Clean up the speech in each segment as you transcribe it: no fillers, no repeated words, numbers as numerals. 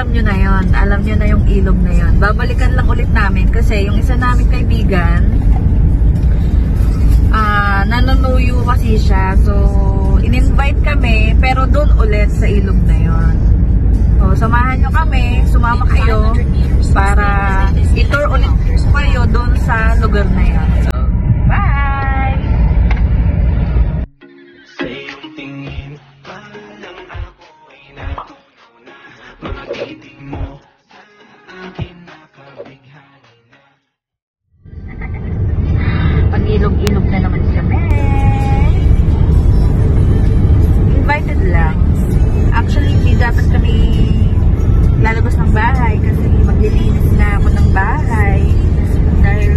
alam nyo na yon. Alam nyo na yung ilog na yon. Babalikan lang ulit namin kasi yung isa namin kaibigan, nanonuyo kasi siya. So, in-invite kami, pero doon ulit sa ilog na yon. So, samahan nyo kami, sumama kayo para i-tour ulit kayo doon sa lugar na yon. So, bye! Pag-ilog-ilog na naman kami. Invited lang. Actually, hindi dapat kami lalabas ng bahay kasi maglilinis na ako ng bahay dahil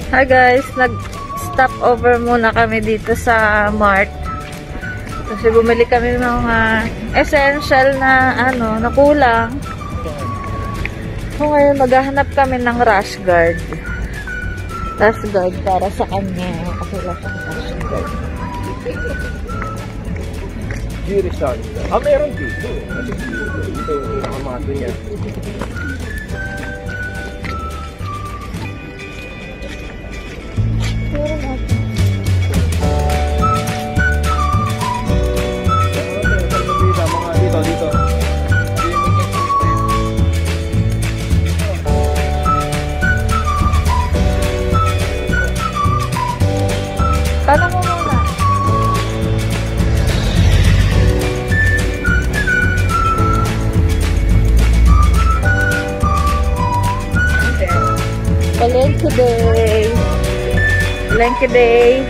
Hi guys, nag-stop over muna kami dito sa Mart. Kasi bumili kami ng mga essential na na kulang. So ngayon maghahanap kami ng rash guard. Rash guard para sa kanya. Kasi wala siyang rash guard. Meron dito. Kasi dito yung nakamato niya. Dito. Tanong mo muna. Palengke day. Palengke day.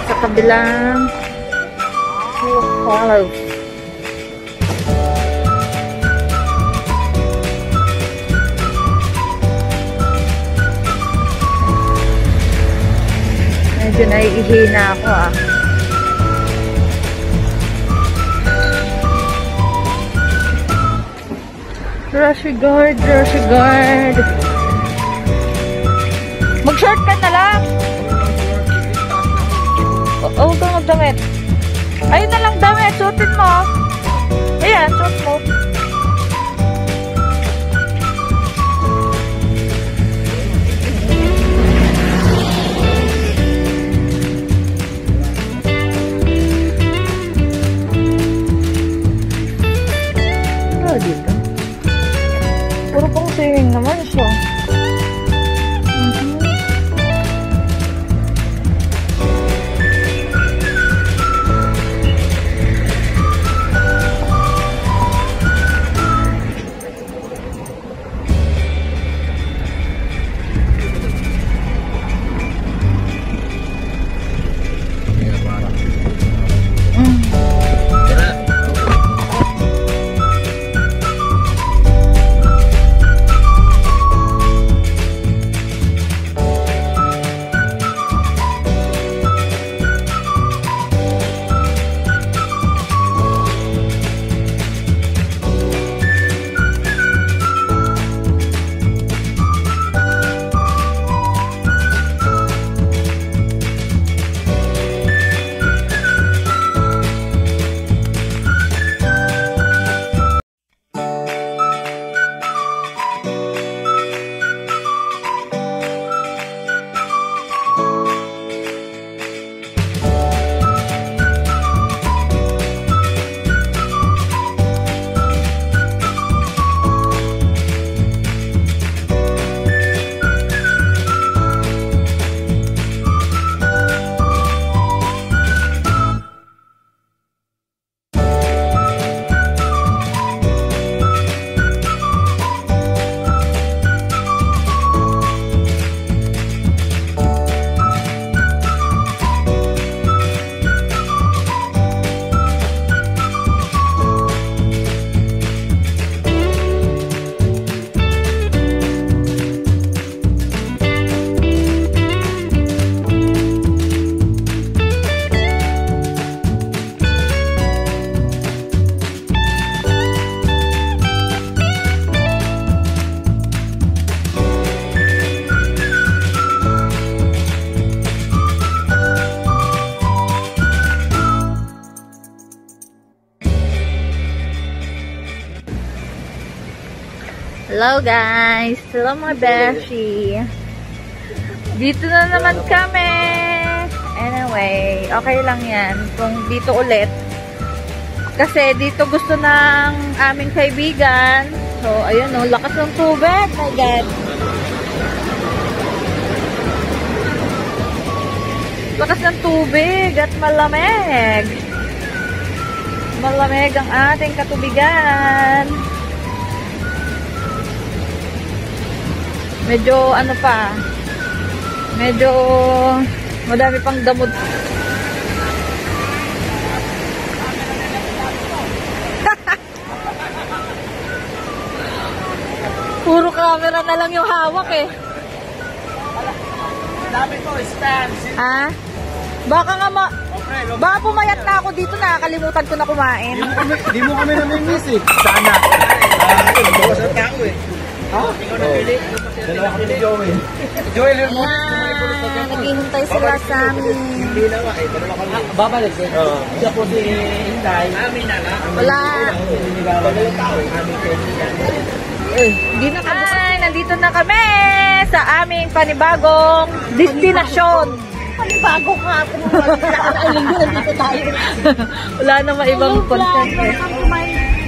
Sa kabilang follow. Medyo naiihina ako Rush guard. Mag-short ka na lang. Huwag kang magdamit. Ayun na lang damit. Suotin mo. Ayan, suot mo. Dito. Puro pang swimming naman siya. Hello guys! Hello mga beshi! Dito na naman kami! Anyway, okay lang yan kung dito ulit. Kasi dito gusto ng aming kaibigan. So, ayun o, lakas ng tubig. My God! Lakas ng tubig at malamig. Malamig ang ating katubigan. Medyo ano pa, medyo madami pang damot. Puro camera na lang yung hawak eh. Sabi ko, stand. Ha? Baka nga baka pumayat na ako dito, nakakalimutan ko na kumain. Di mo kami namimiss eh. Sana. Bawas ang tao eh. Ha? Ikaw napili. Dalawa kami ni Joel. Joel, Ayan, naghihintay sila sa amin. Hindi na nga eh. Dalawa kami. Babalik eh. Siya po si Inday. Amin na lang. Wala. Dalawa tao eh. Amin kaibigan. Hindi na kami. Ay, nandito na kami sa aming panibagong destinasyon. Bago ka ako nandito tayo. Wala namang ibang content eh.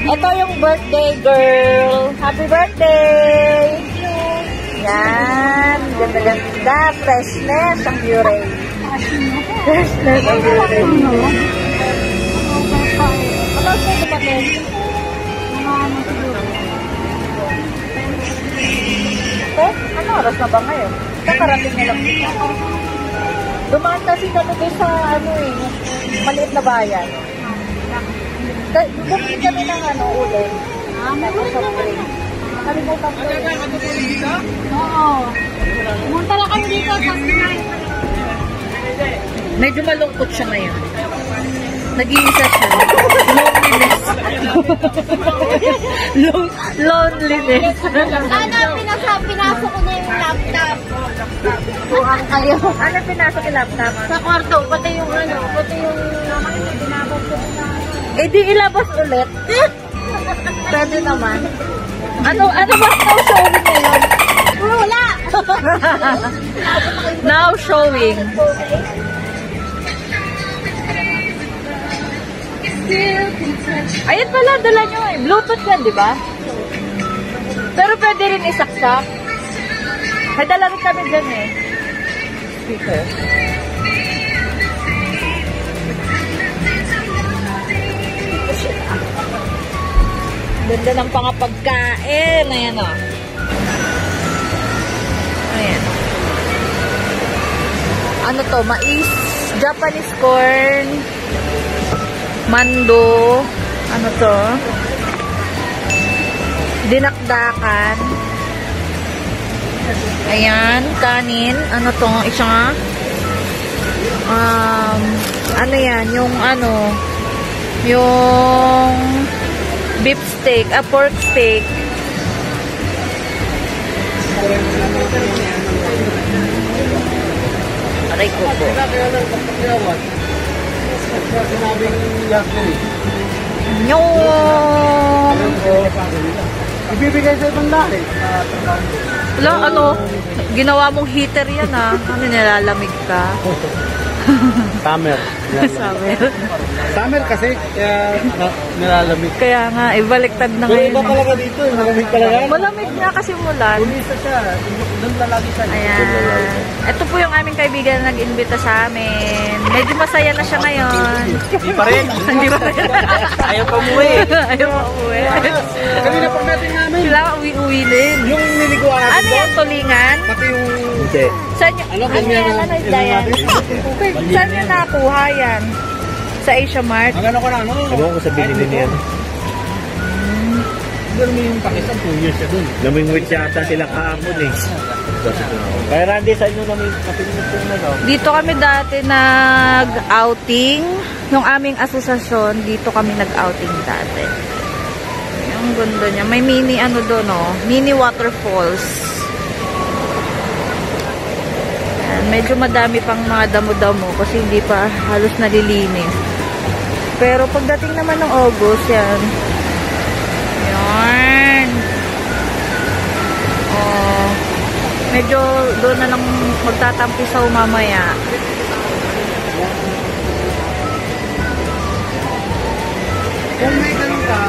Ito yung birthday girl. Happy birthday! Yan. Ganda-ganda. Freshness ang puree. Freshness ang puree. Ano siya dumating? Eh, ano oras na ba ngayon? Kakarating na lang dito. Dumaan kasi kami doon sa ano eh, maliit na bayan. Bumili kami ng ano, ulit. Tapos sa drink. Nakalimutan ko. Oo. Pumunta lang kayo dito sa Sinay. Medyo malungkot siya ngayon. Nag-iisa siya. Loneliness. Loneliness. Pinasok ko na yung laptop. Buang kayo. Ano pinasok yung laptop? Sa kwarto, pati yung pinasok ko na. Eh di ilabas ulit. Pwede naman. Ano ba now showing ngayon? Wala! Now showing. Ayun pala, dala nyo eh. Bluetooth yan, di ba? Pero pwede rin isaksak. May dala rin kami dyan eh. Speaker. Ganda ng pangapagkain. Ayan o. Ayan. Ano to? Mais, Japanese corn, mando, ano to? Dinakdakan. Ayan, kanin. Ano to? Isang ano yan? Yung ano? Yung beef steak, pork steak. Aray ko po. Yung Ibibigay sa ibang lahi. wala, ano, ginawa mong heater yan ah. Ano, nilalamig ka? Summer. Summer kasi, kaya nilalamig. Kaya nga, ibaliktad na Pero ngayon. iba talaga dito, malamig talaga. Malamig nga kasi mulan. Umisa siya, doon lalagi siya. Ayan. Ito po yung aming kaibigan na nag-invita sa amin. Medyo masaya na siya ngayon. Hindi pa rin. Hindi ba? Ayaw pa umuwi. Ayaw pa uwi. Kanina pagdating namin, Sila uwi-uwi din. yung niliguan Ano yung tulingan? pati yung... Hindi. Saan yung... Ano, ganyan ang- Ano yung dayan? Saan yung nakuha yan? Sa Asia Mart? Ang ano ko na, ano? Ewan ko sa binili niya. Doon mo yung Pakistan, 2 years siya doon. Namingwit yata sila kahapon eh. Kaya Randy, saan nyo napinimit yung ano? Dito kami dati nag-outing. Yung aming asosasyon, dito kami nag-outing dati. Ang ganda niya. May mini ano doon, oh. Mini waterfalls. Yan. Medyo madami pang mga damo-damo kasi hindi pa halos nalilinis. Pero pagdating naman ng August, yan. Yan. Oh. Medyo doon na lang magtatampisaw mamaya. Kung may ganun ka,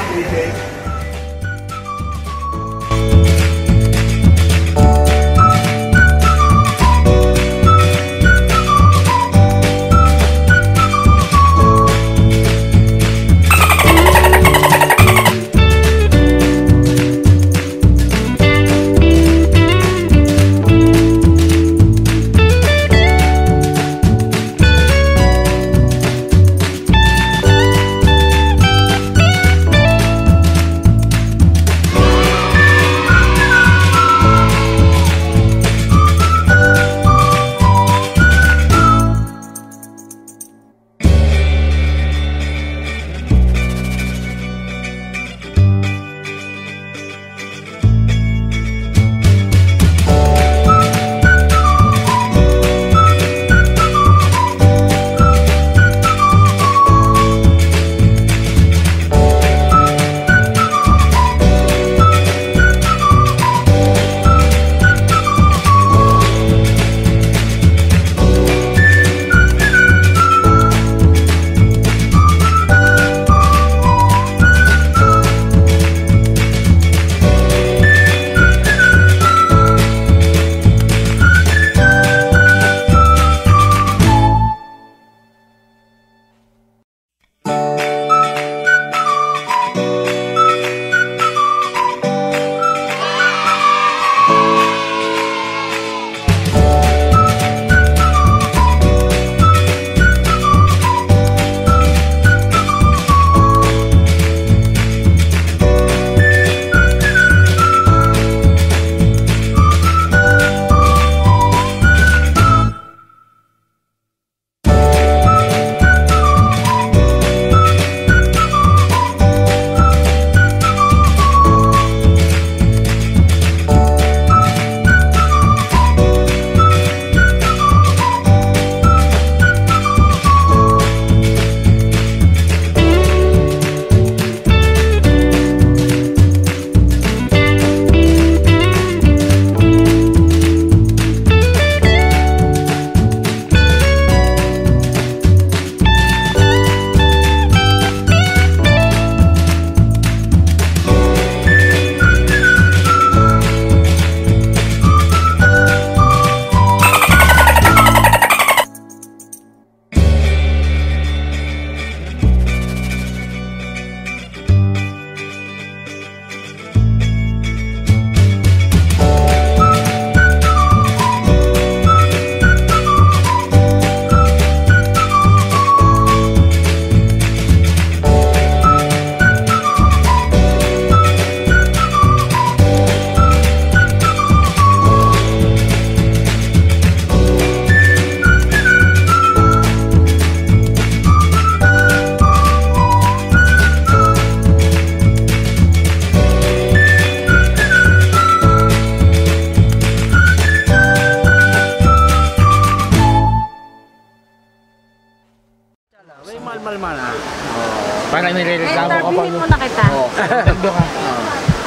kita.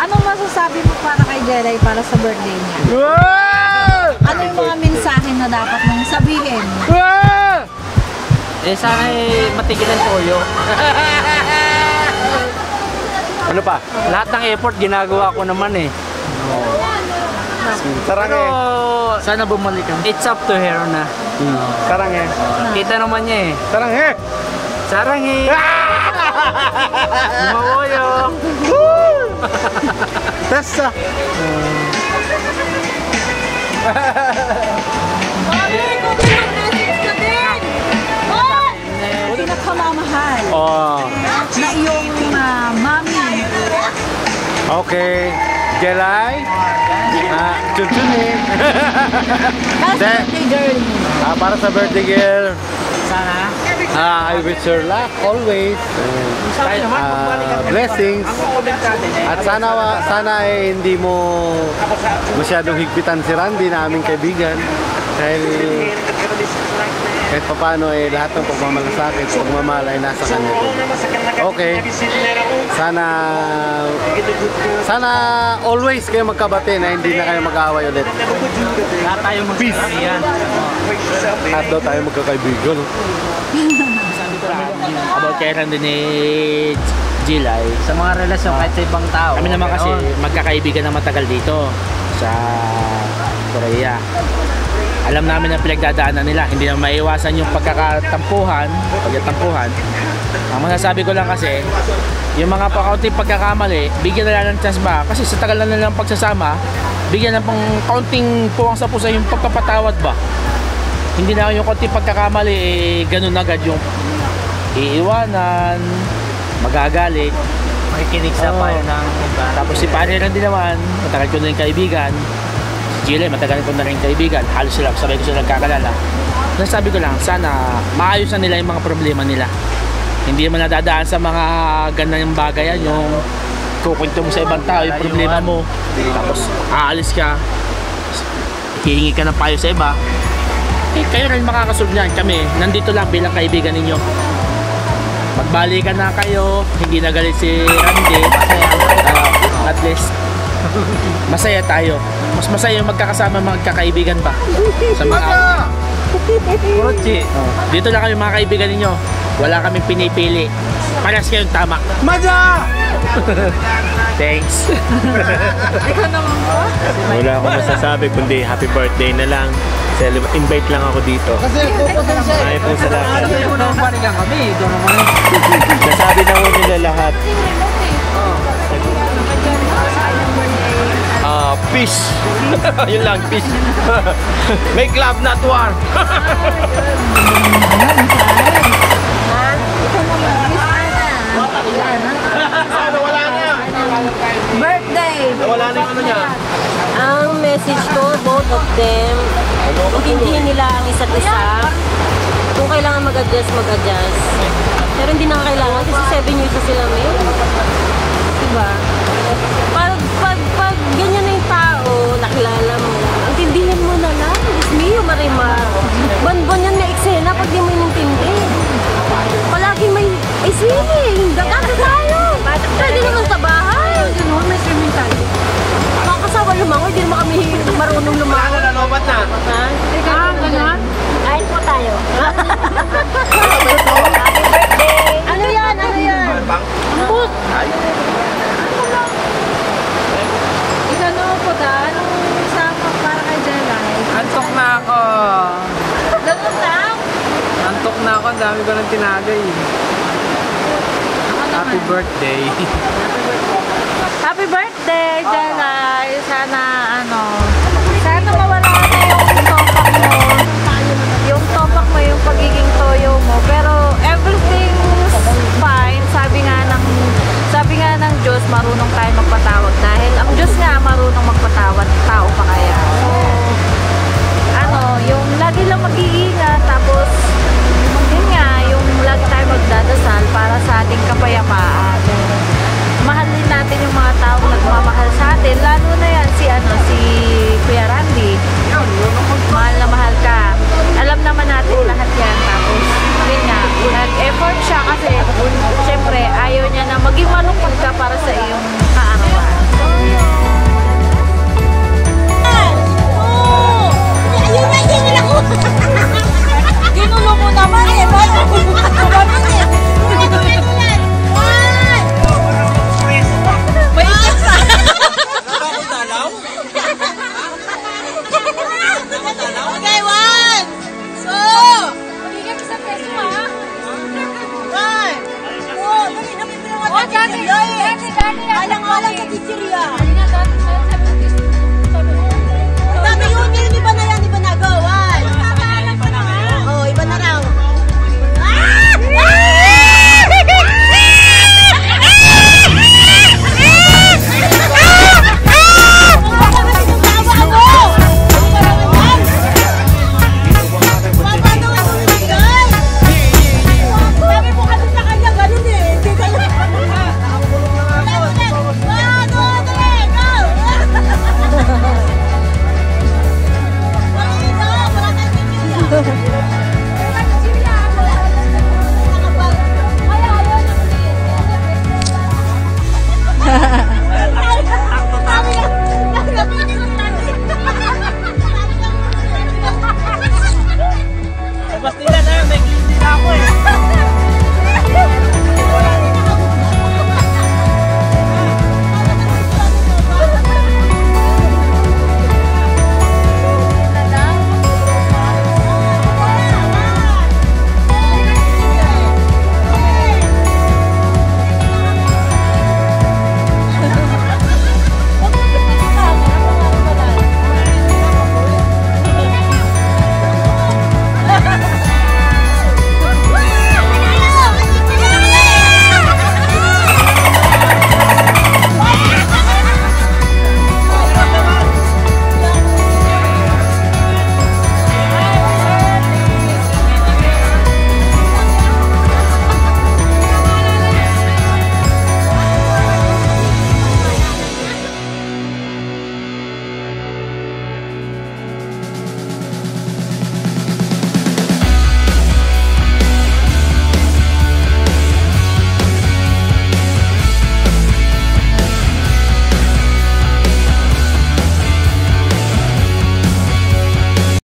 Anong masasabi mo para kay Jelay para sa birthday niya? Ano yung mga mensahe na dapat mong sabihin? Sana matigilan toyo. Ano pa? Lahat ng effort ginagawa ko naman eh. Sarang Pero Sana bumalik ka. it's up to her na. Sarang Kita naman niya eh. Sarang Sarang eh. Mawoyo. Tessa. Pinakamamahal na iyong mami. Okay. Jelay. Chunchunin. Para sa birthday girl mo. Para sa birthday girl. Sana. I wish her luck always. Blessings. At sana ay hindi mo masyadong higpitan si Randy na aming kaibigan. Dahil kahit paano ay lahat ng pagmamalasakit, pagmamahal ay nasa kanya din. Okay. Sana always kayo magkabati na hindi na kayo mag-aaway ulit. Lahat tayo magkakaibigan. Lahat daw tayo magkakaibigan. About kay Randy ni Jilay. Sa mga relasyon kahit sa ibang tao. Kami naman kasi magkakaibigan na matagal dito sa Korea. Alam namin ang pinagdadaanan nila. Hindi na maiwasan yung pagtatampuhan. Ang masasabi ko lang kasi, yung mga kaunting pagkakamali, bigyan na lang ng chance ba? Kasi sa tagal na nilang pagsasama, bigyan ng pang kaunting puwang sa pusa yung pagkapatawad ba? Hindi na yung kaunting pagkakamali, ganun agad yung iiwanan, magagalit. Makikinig sa payo ng iba. Tapos si Pare lang din naman, matagal ko na rin kaibigan. Si Jilay, matagal ko na rin kaibigan. Halos sila, sabay ko sila nagkakalala. Nasabi ko lang, sana maayos na nila yung mga problema nila. Hindi mo nadadaan sa mga ganang bagay yan, yung kukwento mo sa ibang tao, yung problema mo. Tapos aalis ka, hihingi ka ng payo sa iba. Eh, kayo rin makakasolve niyan. Kami, nandito lang bilang kaibigan ninyo. Magbalikan na kayo, hindi nagalit si Randy. At least, masaya tayo. Mas masaya yung magkakasama, magkakaibigan ba? Sa mga Kotse. dito lang kami mga kaibigan ninyo. Wala kaming pinipili. Parehas kayong tama. Maja! Thanks. Ikaw naman po? Wala akong masasabi kundi happy birthday na lang. Invite lang ako dito. Ay po salamat. Sabi mo naman panigang kami. Doon naman. Nasabi na ko nila lahat. Peace. Yun lang, peace. Make love, not war. Birthday! Wala na yung ano niya. Ang message ko, both of them, intindihin nila ang isa't isa. Kung kailangan mag-adjust, mag-adjust. Pero hindi na kailangan kasi 7 years na sila may. Diba? Pag ganyan na yung tao, nakilala mo, intindihin mo na lang. Diyos mio, Marimar. Ban-ban yan na eksena pag di mo inintindi. Palagi may, ay swimming, dagat tayo. Pwede naman sa bahay. Ganun, may swimming tayo. Mga kasawa lumangoy, di naman kami marunong lumangoy. Nalobat na. Ha? Ganun? Kain po tayo. Happy birthday! Ano yan? Ano yan? Put! Ikaw naman po da, anong sama para kay Jelay? Antok na ako. Ganun lang? Antok na ako. Ang dami ko nang tinagay. Happy birthday. Happy birthday, Jelay! Sana sana mawala na yung topak mo, yung pagiging toyo mo. Pero everything's fine. Sabi nga ng Diyos, marunong tayo magpatawad. Dahil ang Diyos nga marunong magpatawad, tao pa kaya. So, yung lagi lang mag-iingat, tapos yun nga, yung lagi tayo magdadasal para sa ating kapayapaan. Mahalin natin yung mga taong nagmamahal sa atin, lalo na yan si Kuya Randy. Mahal na mahal ka. Alam naman natin lahat yan. Tapos, yun nga, nag-effort siya kasi syempre ayaw niya na maging malungkot ka para sa iyong kaarawan. Ginulo mo naman eh. Parang gulutan mo naman eh. May ikot sa... Okay, 1, 2. Bigyan mo sa peso ha. 1, 2. Dali. Alang-alang sa chichirya. Sabi yun, meron di ba na